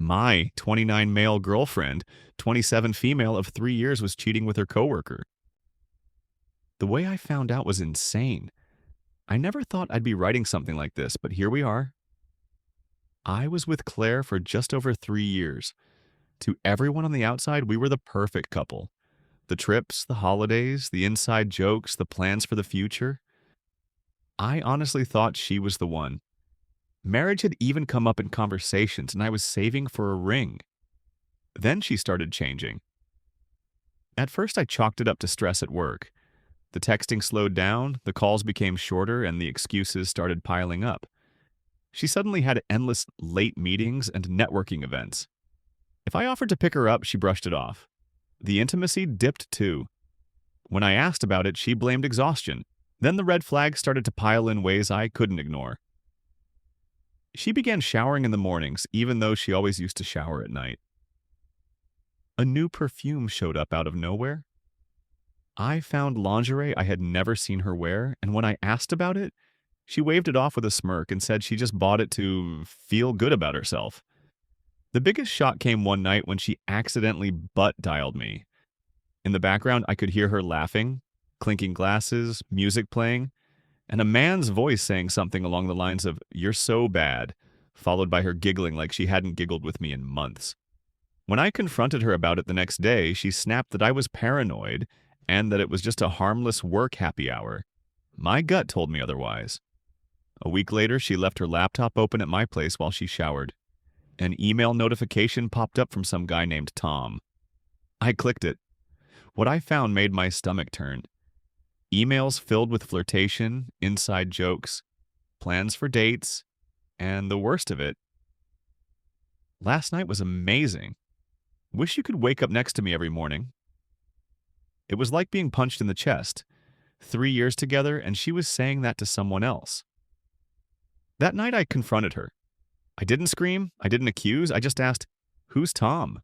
My 29 male girlfriend, 27 female of 3 years, was cheating with her coworker. The way I found out was insane. I never thought I'd be writing something like this, but here we are. I was with Claire for just over 3 years. To everyone on the outside, we were the perfect couple. The trips, the holidays, the inside jokes, the plans for the future. I honestly thought she was the one. Marriage had even come up in conversations, and I was saving for a ring. Then she started changing. At first, I chalked it up to stress at work. The texting slowed down, the calls became shorter, and the excuses started piling up. She suddenly had endless late meetings and networking events. If I offered to pick her up, she brushed it off. The intimacy dipped too. When I asked about it, she blamed exhaustion. Then the red flags started to pile in ways I couldn't ignore. She began showering in the mornings, even though she always used to shower at night. A new perfume showed up out of nowhere. I found lingerie I had never seen her wear, and when I asked about it, she waved it off with a smirk and said she just bought it to feel good about herself. The biggest shock came one night when she accidentally butt-dialed me. In the background, I could hear her laughing, clinking glasses, music playing, and a man's voice saying something along the lines of, "You're so bad," followed by her giggling like she hadn't giggled with me in months. When I confronted her about it the next day, she snapped that I was paranoid and that it was just a harmless work happy hour. My gut told me otherwise. A week later, she left her laptop open at my place while she showered. An email notification popped up from some guy named Tom. I clicked it. What I found made my stomach turn. Emails filled with flirtation, inside jokes, plans for dates, and the worst of it, last night was amazing. Wish you could wake up next to me every morning. It was like being punched in the chest. 3 years together, and she was saying that to someone else. That night I confronted her. I didn't scream, I didn't accuse, I just asked, "Who's Tom?"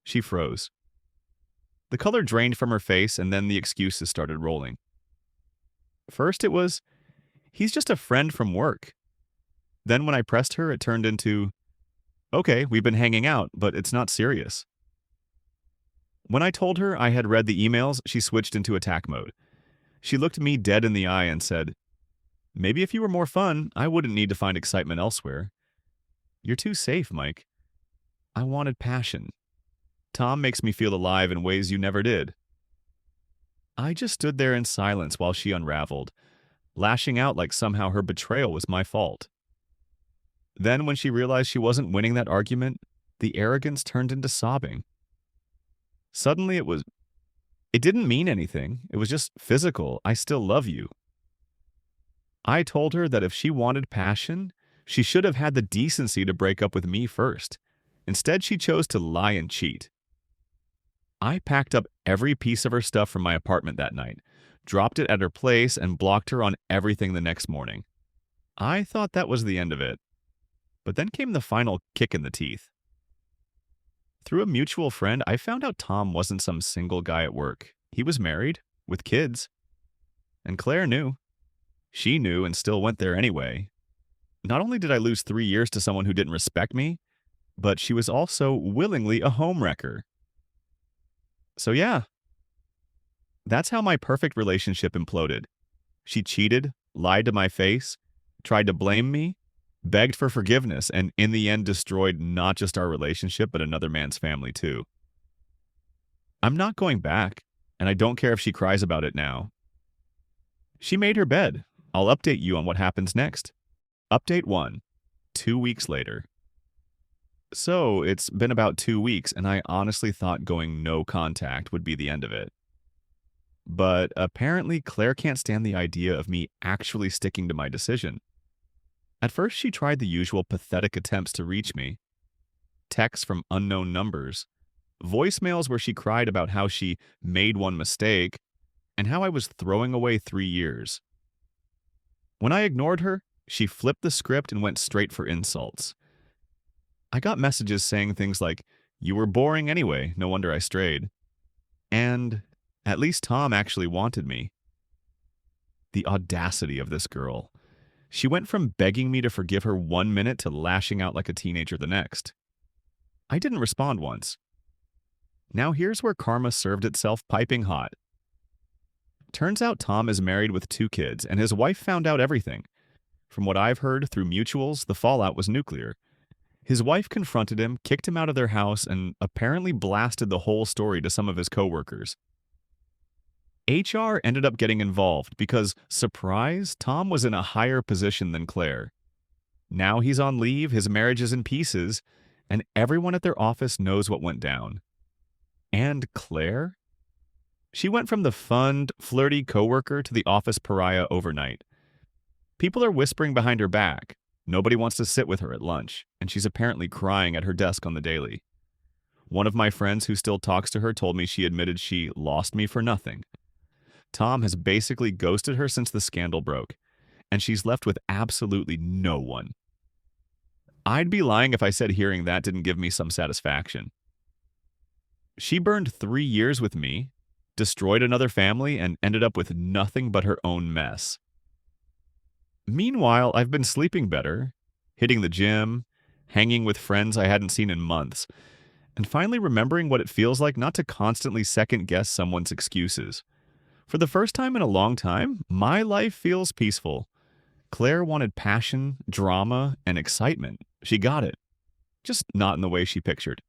She froze. The color drained from her face, and then the excuses started rolling. First it was, "He's just a friend from work." Then when I pressed her, it turned into, "Okay, we've been hanging out, but it's not serious." When I told her I had read the emails, she switched into attack mode. She looked me dead in the eye and said, "Maybe if you were more fun, I wouldn't need to find excitement elsewhere. You're too safe, Mike. I wanted passion. Tom makes me feel alive in ways you never did." I just stood there in silence while she unraveled, lashing out like somehow her betrayal was my fault. Then when she realized she wasn't winning that argument, the arrogance turned into sobbing. Suddenly it didn't mean anything. It was just physical. "I still love you." I told her that if she wanted passion, she should have had the decency to break up with me first. Instead, she chose to lie and cheat. I packed up every piece of her stuff from my apartment that night, dropped it at her place, and blocked her on everything the next morning. I thought that was the end of it. But then came the final kick in the teeth. Through a mutual friend, I found out Tom wasn't some single guy at work. He was married, with kids. And Claire knew. She knew and still went there anyway. Not only did I lose 3 years to someone who didn't respect me, but she was also willingly a homewrecker. So yeah, that's how my perfect relationship imploded. She cheated, lied to my face, tried to blame me, begged for forgiveness, and in the end destroyed not just our relationship, but another man's family too. I'm not going back, and I don't care if she cries about it now. She made her bed. I'll update you on what happens next. Update 1. 2 weeks later. So, it's been about 2 weeks, and I honestly thought going no contact would be the end of it. But apparently, Claire can't stand the idea of me actually sticking to my decision. At first, she tried the usual pathetic attempts to reach me. Texts from unknown numbers, voicemails where she cried about how she made one mistake, and how I was throwing away 3 years. When I ignored her, she flipped the script and went straight for insults. I got messages saying things like, "You were boring anyway, no wonder I strayed." And, "At least Tom actually wanted me." The audacity of this girl. She went from begging me to forgive her 1 minute to lashing out like a teenager the next. I didn't respond once. Now here's where karma served itself piping hot. Turns out Tom is married with 2 kids, and his wife found out everything. From what I've heard through mutuals, the fallout was nuclear. His wife confronted him, kicked him out of their house, and apparently blasted the whole story to some of his coworkers. HR ended up getting involved because, surprise, Tom was in a higher position than Claire. Now he's on leave, his marriage is in pieces, and everyone at their office knows what went down. And Claire? She went from the fun, flirty coworker to the office pariah overnight. People are whispering behind her back. Nobody wants to sit with her at lunch, and she's apparently crying at her desk on the daily. One of my friends who still talks to her told me she admitted she lost me for nothing. Tom has basically ghosted her since the scandal broke, and she's left with absolutely no one. I'd be lying if I said hearing that didn't give me some satisfaction. She burned 3 years with me, destroyed another family, and ended up with nothing but her own mess. Meanwhile, I've been sleeping better, hitting the gym, hanging with friends I hadn't seen in months, and finally remembering what it feels like not to constantly second-guess someone's excuses. For the first time in a long time, my life feels peaceful. Claire wanted passion, drama, and excitement. She got it, just not in the way she pictured.